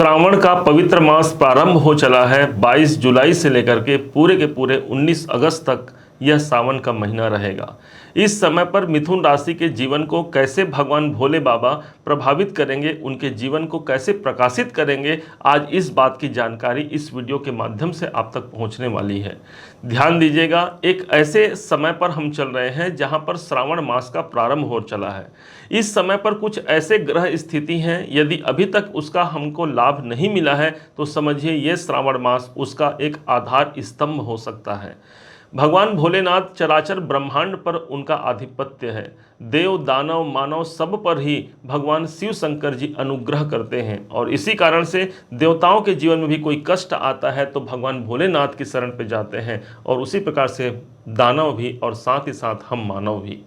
श्रावण का पवित्र मास प्रारंभ हो चला है। 22 जुलाई से लेकर के पूरे 19 अगस्त तक यह सावन का महीना रहेगा। इस समय पर मिथुन राशि के जीवन को कैसे भगवान भोले बाबा प्रभावित करेंगे, उनके जीवन को कैसे प्रकाशित करेंगे, आज इस बात की जानकारी इस वीडियो के माध्यम से आप तक पहुंचने वाली है। ध्यान दीजिएगा, एक ऐसे समय पर हम चल रहे हैं जहां पर श्रावण मास का प्रारंभ हो चला है। इस समय पर कुछ ऐसे ग्रह स्थिति हैं, यदि अभी तक उसका हमको लाभ नहीं मिला है तो समझिए ये श्रावण मास उसका एक आधार स्तंभ हो सकता है। भगवान भोलेनाथ चराचर ब्रह्मांड पर उनका आधिपत्य है। देव दानव मानव सब पर ही भगवान शिव शंकर जी अनुग्रह करते हैं और इसी कारण से देवताओं के जीवन में भी कोई कष्ट आता है तो भगवान भोलेनाथ की शरण पे जाते हैं और उसी प्रकार से दानव भी और साथ ही साथ हम मानव भी।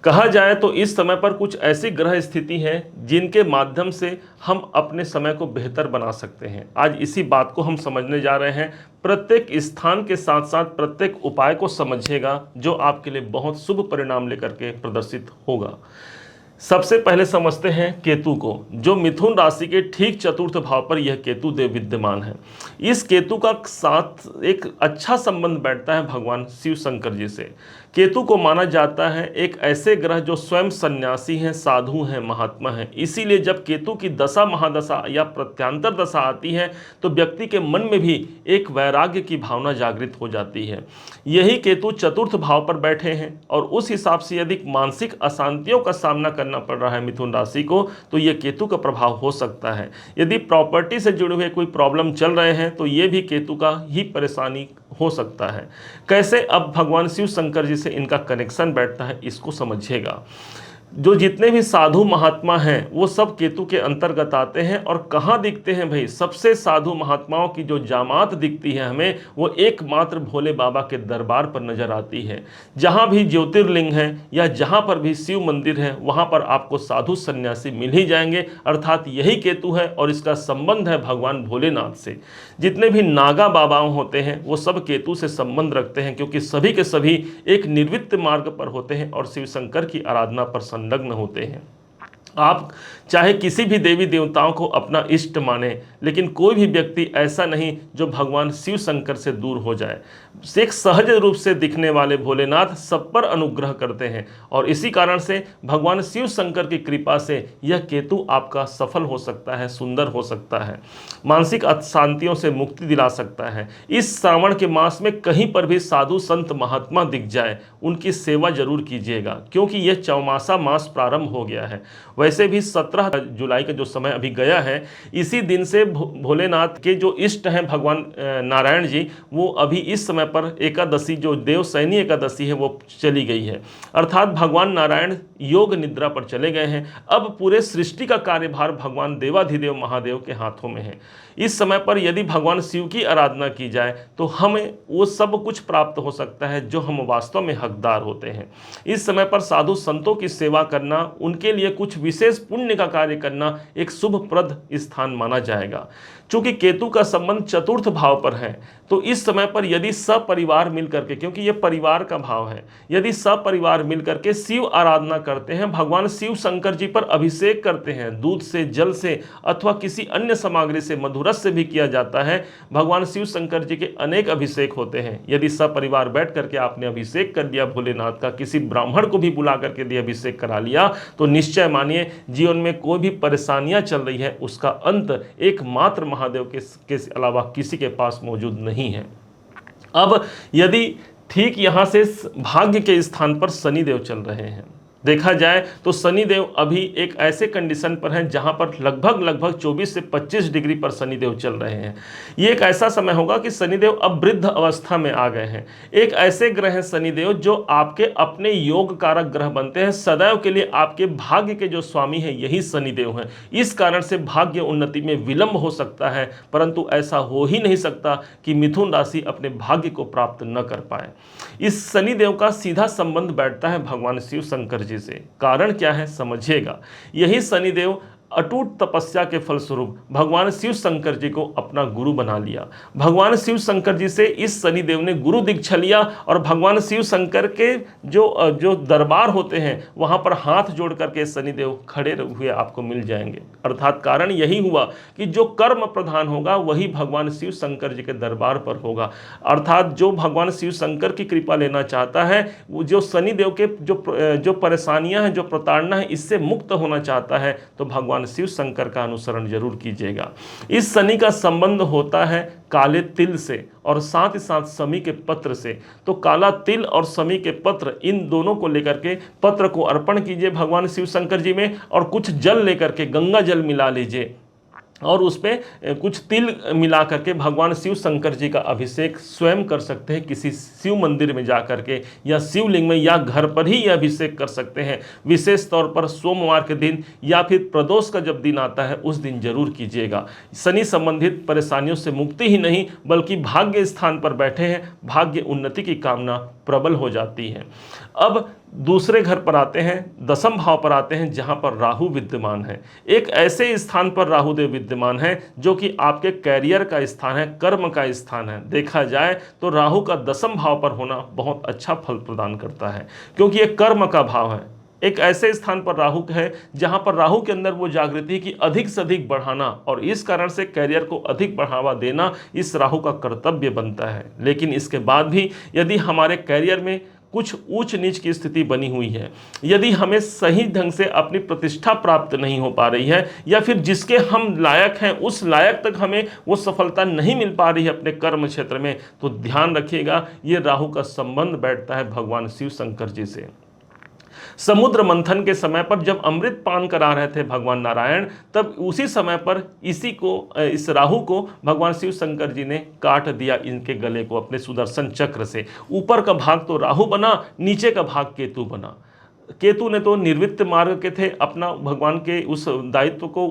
कहा जाए तो इस समय पर कुछ ऐसी ग्रह स्थिति है जिनके माध्यम से हम अपने समय को बेहतर बना सकते हैं। आज इसी बात को हम समझने जा रहे हैं। प्रत्येक स्थान के साथ साथ प्रत्येक उपाय को समझिएगा जो आपके लिए बहुत शुभ परिणाम लेकर के प्रदर्शित होगा। सबसे पहले समझते हैं केतु को, जो मिथुन राशि के ठीक चतुर्थ भाव पर यह केतु देव विद्यमान है। इस केतु का साथ एक अच्छा संबंध बैठता है भगवान शिव शंकर जी से। केतु को माना जाता है एक ऐसे ग्रह जो स्वयं सन्यासी हैं, साधु हैं, महात्मा हैं। इसीलिए जब केतु की दशा महादशा या प्रत्यांतर दशा आती है तो व्यक्ति के मन में भी एक वैराग्य की भावना जागृत हो जाती है। यही केतु चतुर्थ भाव पर बैठे हैं और उस हिसाब से यदि मानसिक अशांतियों का सामना करना पड़ रहा है मिथुन राशि को तो यह केतु का प्रभाव हो सकता है। यदि प्रॉपर्टी से जुड़े हुए कोई प्रॉब्लम चल रहे हैं तो ये भी केतु का ही परेशानी हो सकता है। कैसे अब भगवान शिव शंकर जी से इनका कनेक्शन बैठता है इसको समझिएगा। जो जितने भी साधु महात्मा हैं वो सब केतु के अंतर्गत आते हैं और कहाँ दिखते हैं भाई, सबसे साधु महात्माओं की जो जामात दिखती है हमें वो एकमात्र भोले बाबा के दरबार पर नजर आती है। जहाँ भी ज्योतिर्लिंग है या जहाँ पर भी शिव मंदिर है वहाँ पर आपको साधु सन्यासी मिल ही जाएंगे, अर्थात यही केतु है और इसका संबंध है भगवान भोलेनाथ से। जितने भी नागा बाबाओं होते हैं वो सब केतु से संबंध रखते हैं क्योंकि सभी के सभी एक निर्वित्त मार्ग पर होते हैं और शिव शंकर की आराधना पर संलग्न होते हैं। आप चाहे किसी भी देवी देवताओं को अपना इष्ट माने, लेकिन कोई भी व्यक्ति ऐसा नहीं जो भगवान शिव शंकर से दूर हो जाए। एक सहज रूप से दिखने वाले भोलेनाथ सब पर अनुग्रह करते हैं और इसी कारण से भगवान शिव शंकर की कृपा से यह केतु आपका सफल हो सकता है, सुंदर हो सकता है, मानसिक अशांतियों से मुक्ति दिला सकता है। इस श्रावण के मास में कहीं पर भी साधु संत महात्मा दिख जाए उनकी सेवा जरूर कीजिएगा क्योंकि यह चौमासा मास प्रारंभ हो गया है। वैसे भी 17 जुलाई का जो समय अभी गया है, इसी दिन से भोलेनाथ के जो इष्ट हैं भगवान नारायण जी, वो अभी इस समय पर एकादशी जो देवशयनी एकादशी है वो चली गई है। अर्थात भगवान नारायण योग निद्रा पर चले गए हैं। अब पूरे सृष्टि का कार्यभार भगवान देवाधिदेव महादेव के हाथों में है। इस समय पर यदि भगवान शिव की आराधना की जाए तो हमें वो सब कुछ प्राप्त हो सकता है जो हम वास्तव में हकदार होते हैं। इस समय पर साधु संतों की सेवा करना, उनके लिए कुछ विशेष पुण्य का कार्य करना एक शुभप्रद स्थान माना जाएगा। चूंकि केतु का संबंध चतुर्थ भाव पर है तो इस समय पर यदि सपरिवार मिलकर के, क्योंकि यह परिवार का भाव है, यदि सपरिवार मिलकर के शिव आराधना करते हैं, भगवान शिव शंकर जी पर अभिषेक करते हैं, दूध से, जल से अथवा किसी अन्य सामग्री से, मधुरस से भी किया जाता है। भगवान शिव शंकर जी के अनेक अभिषेक होते हैं। यदि सपरिवार बैठ करके आपने अभिषेक कर दिया भोलेनाथ का, किसी ब्राह्मण को भी बुला करके दिया अभिषेक करा लिया, तो निश्चय मानिए जीवन में कोई भी परेशानियां चल रही है उसका अंत एकमात्र महादेव के अलावा किसी के पास मौजूद नहीं है। अब यदि ठीक यहां से भाग्य के स्थान पर शनिदेव चल रहे हैं, देखा जाए तो शनिदेव अभी एक ऐसे कंडीशन पर हैं जहां पर लगभग 24 से 25 डिग्री पर शनिदेव चल रहे हैं। ये एक ऐसा समय होगा कि शनिदेव अब वृद्ध अवस्था में आ गए हैं। एक ऐसे ग्रह हैं शनिदेव जो आपके अपने योग कारक ग्रह बनते हैं। सदैव के लिए आपके भाग्य के जो स्वामी हैं यही शनिदेव हैं। इस कारण से भाग्य उन्नति में विलंब हो सकता है, परंतु ऐसा हो ही नहीं सकता कि मिथुन राशि अपने भाग्य को प्राप्त न कर पाए। इस शनिदेव का सीधा संबंध बैठता है भगवान शिव शंकर जी से। कारण क्या है समझिएगा। यही शनिदेव अटूट तपस्या के फलस्वरूप भगवान शिव शंकर जी को अपना गुरु बना लिया। भगवान शिव शंकर जी से इस शनिदेव ने गुरु दीक्षा लिया और भगवान शिव शंकर के जो दरबार होते हैं वहां पर हाथ जोड़ करके शनिदेव खड़े हुए आपको मिल जाएंगे। अर्थात कारण यही हुआ कि जो कर्म प्रधान होगा वही भगवान शिव शंकर जी के दरबार पर होगा। अर्थात जो भगवान शिव शंकर की कृपा लेना चाहता है, वो जो शनिदेव के जो परेशानियां हैं, जो प्रताड़ना है, इससे मुक्त होना चाहता है तो भगवान शिव शंकर का अनुसरण जरूर कीजिएगा। इस शनि का संबंध होता है काले तिल से और साथ ही साथ शमी के पत्र से। तो काला तिल और शमी के पत्र, इन दोनों को लेकर के पत्र को अर्पण कीजिए भगवान शिव शंकर जी में और कुछ जल लेकर के, गंगा जल मिला लीजिए और उसमें कुछ तिल मिला करके भगवान शिव शंकर जी का अभिषेक स्वयं कर सकते हैं। किसी शिव मंदिर में जा करके या शिवलिंग में या घर पर ही यह अभिषेक कर सकते हैं। विशेष तौर पर सोमवार के दिन या फिर प्रदोष का जब दिन आता है उस दिन जरूर कीजिएगा। शनि संबंधित परेशानियों से मुक्ति ही नहीं बल्कि भाग्य स्थान पर बैठे हैं, भाग्य उन्नति की कामना प्रबल हो जाती है। अब दूसरे घर पर आते हैं, दसम भाव पर आते हैं जहां पर राहु विद्यमान है। एक ऐसे स्थान पर राहुदेव विद्यमान है जो कि आपके कैरियर का स्थान है, कर्म का स्थान है। देखा जाए तो राहु का दसम भाव पर होना बहुत अच्छा फल प्रदान करता है क्योंकि यह कर्म का भाव है। एक ऐसे स्थान पर राहु है जहां पर राहु के अंदर वो जागृति की अधिक से अधिक बढ़ाना और इस कारण से कैरियर को अधिक बढ़ावा देना इस राहु का कर्तव्य बनता है। लेकिन इसके बाद भी यदि हमारे कैरियर में कुछ ऊंच नीच की स्थिति बनी हुई है, यदि हमें सही ढंग से अपनी प्रतिष्ठा प्राप्त नहीं हो पा रही है या फिर जिसके हम लायक हैं उस लायक तक हमें वो सफलता नहीं मिल पा रही है अपने कर्म क्षेत्र में, तो ध्यान रखिएगा ये राहु का संबंध बैठता है भगवान शिव शंकर जी से। समुद्र मंथन के समय पर जब अमृत पान करा रहे थे भगवान नारायण, तब उसी समय पर इस राहु को भगवान शिव शंकर जी ने काट दिया इनके गले को अपने सुदर्शन चक्र से। ऊपर का भाग तो राहु बना, नीचे का भाग केतु बना। केतु ने तो निर्वृत्त मार्ग के थे, अपना भगवान के उस दायित्व को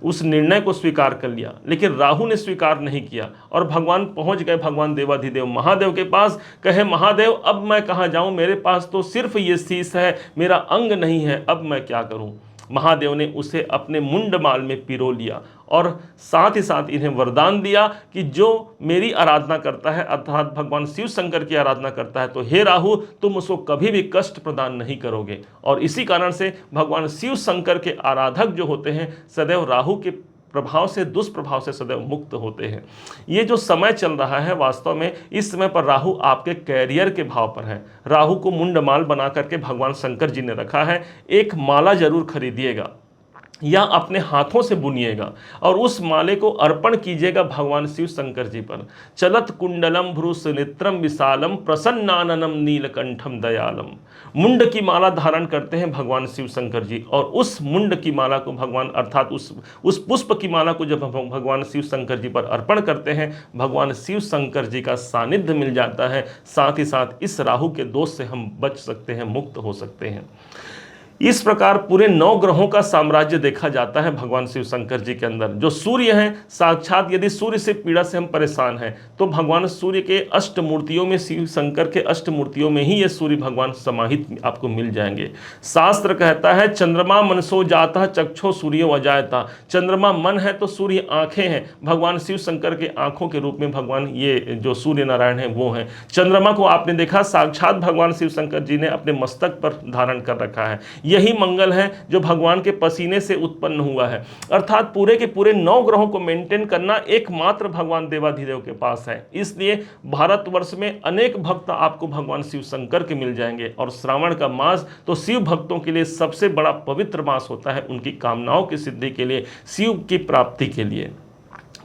उस निर्णय को स्वीकार कर लिया, लेकिन राहु ने स्वीकार नहीं किया और भगवान पहुंच गए भगवान देवाधिदेव महादेव के पास। कहे महादेव अब मैं कहाँ जाऊं, मेरे पास तो सिर्फ ये शीश है, मेरा अंग नहीं है, अब मैं क्या करूं। महादेव ने उसे अपने मुंडमाल में पिरो लिया और साथ ही साथ इन्हें वरदान दिया कि जो मेरी आराधना करता है अर्थात भगवान शिव शंकर की आराधना करता है तो हे राहु तुम उसको कभी भी कष्ट प्रदान नहीं करोगे। और इसी कारण से भगवान शिव शंकर के आराधक जो होते हैं सदैव राहु के प्रभाव से, दुष्प्रभाव से सदैव मुक्त होते हैं। ये जो समय चल रहा है वास्तव में इस समय पर राहु आपके कैरियर के भाव पर है। राहु को मुंडमाल बना करके भगवान शंकर जी ने रखा है। एक माला जरूर खरीदिएगा या अपने हाथों से बुनिएगा और उस माले को अर्पण कीजिएगा भगवान शिव शंकर जी पर। चलत कुंडलम भ्रूस नेत्रम विशालम प्रसन्नाननम नीलकंठम दयालम। मुंड की माला धारण करते हैं भगवान शिव शंकर जी और उस मुंड की माला को भगवान अर्थात उस पुष्प की माला को जब भगवान शिव शंकर जी पर अर्पण करते हैं भगवान शिव शंकर जी का सानिध्य मिल जाता है। साथ ही साथ इस राहु के दोष से हम बच सकते हैं, मुक्त हो सकते हैं। इस प्रकार पूरे 9 ग्रहों का साम्राज्य देखा जाता है भगवान शिव शंकर जी के अंदर। जो सूर्य हैं साक्षात, यदि सूर्य से पीड़ा से हम परेशान हैं तो भगवान सूर्य के अष्ट मूर्तियों में, शिव शंकर के अष्ट मूर्तियों में ही ये सूर्य भगवान समाहित आपको मिल जाएंगे। शास्त्र कहता है चंद्रमा मनसो जाता चक्षो सूर्यो अजायता। चंद्रमा मन है तो सूर्य आंखें हैं। भगवान शिव शंकर के आंखों के रूप में भगवान ये जो सूर्य नारायण है वो हैं। चंद्रमा को आपने देखा साक्षात भगवान शिव शंकर जी ने अपने मस्तक पर धारण कर रखा है। यही मंगल है जो भगवान के पसीने से उत्पन्न हुआ है। अर्थात पूरे के पूरे 9 ग्रहों को मेंटेन करना एकमात्र भगवान देवाधिदेव के पास है। इसलिए भारतवर्ष में अनेक भक्त आपको भगवान शिव शंकर के मिल जाएंगे और श्रावण का मास तो शिव भक्तों के लिए सबसे बड़ा पवित्र मास होता है, उनकी कामनाओं की सिद्धि के लिए, शिव की प्राप्ति के लिए।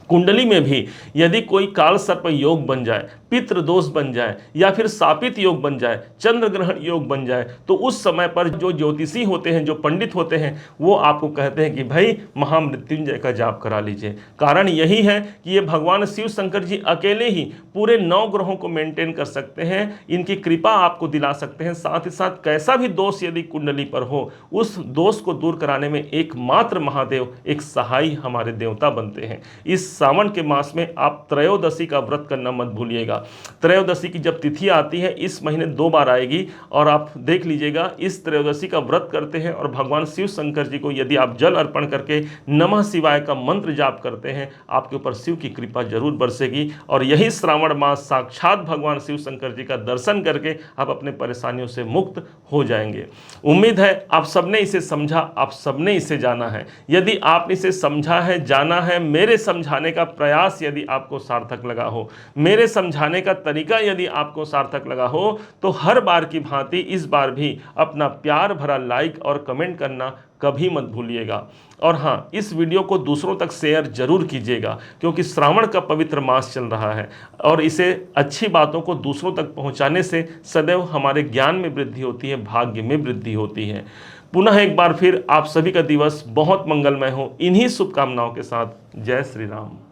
कुंडली में भी यदि कोई काल सर्प योग बन जाए, पितृ दोष बन जाए या फिर शापित योग बन जाए, चंद्र ग्रहण योग बन जाए तो उस समय पर जो ज्योतिषी होते हैं, जो पंडित होते हैं, वो आपको कहते हैं कि भाई महामृत्युंजय का जाप करा लीजिए। कारण यही है कि ये भगवान शिव शंकर जी अकेले ही पूरे 9 ग्रहों को मेंटेन कर सकते हैं, इनकी कृपा आपको दिला सकते हैं। साथ ही साथ कैसा भी दोष यदि कुंडली पर हो उस दोष को दूर कराने में एकमात्र महादेव एक सहाय हमारे देवता बनते हैं। इस सावन के मास में आप त्रयोदशी का व्रत करना मत भूलिएगा। त्रयोदशी की जब तिथि आती है इस महीने 2 बार आएगी, और आप देख लीजिएगा इस त्रयोदशी का व्रत करते हैं और भगवान शिव शंकर जी को यदि आप जल अर्पण करके नमः शिवाय का मंत्र जाप करते हैं, आपके ऊपर शिव की कृपा जरूर बरसेगी। और यही श्रावण मास साक्षात भगवान शिव शंकर जी का दर्शन करके आप अपने परेशानियों से मुक्त हो जाएंगे। उम्मीद है आप सबने इसे समझा, आप सबने इसे जाना है। यदि आप इसे समझा है, जाना है, मेरे समझाने का प्रयास यदि आपको सार्थक लगा हो, मेरे समझाने का तरीका यदि आपको सार्थक लगा हो, तो हर बार की भांति इस बार भी अपना प्यार भरा लाइक और कमेंट करना कभी मत भूलिएगा। और हाँ, इस वीडियो को दूसरों तक शेयर जरूर कीजिएगा, क्योंकि श्रावण का पवित्र मास चल रहा है और इसे अच्छी बातों को दूसरों तक पहुंचाने से सदैव हमारे ज्ञान में वृद्धि होती है, भाग्य में वृद्धि होती है। पुनः एक बार फिर आप सभी का दिवस बहुत मंगलमय हो, इन्हीं शुभकामनाओं के साथ। जय श्री राम।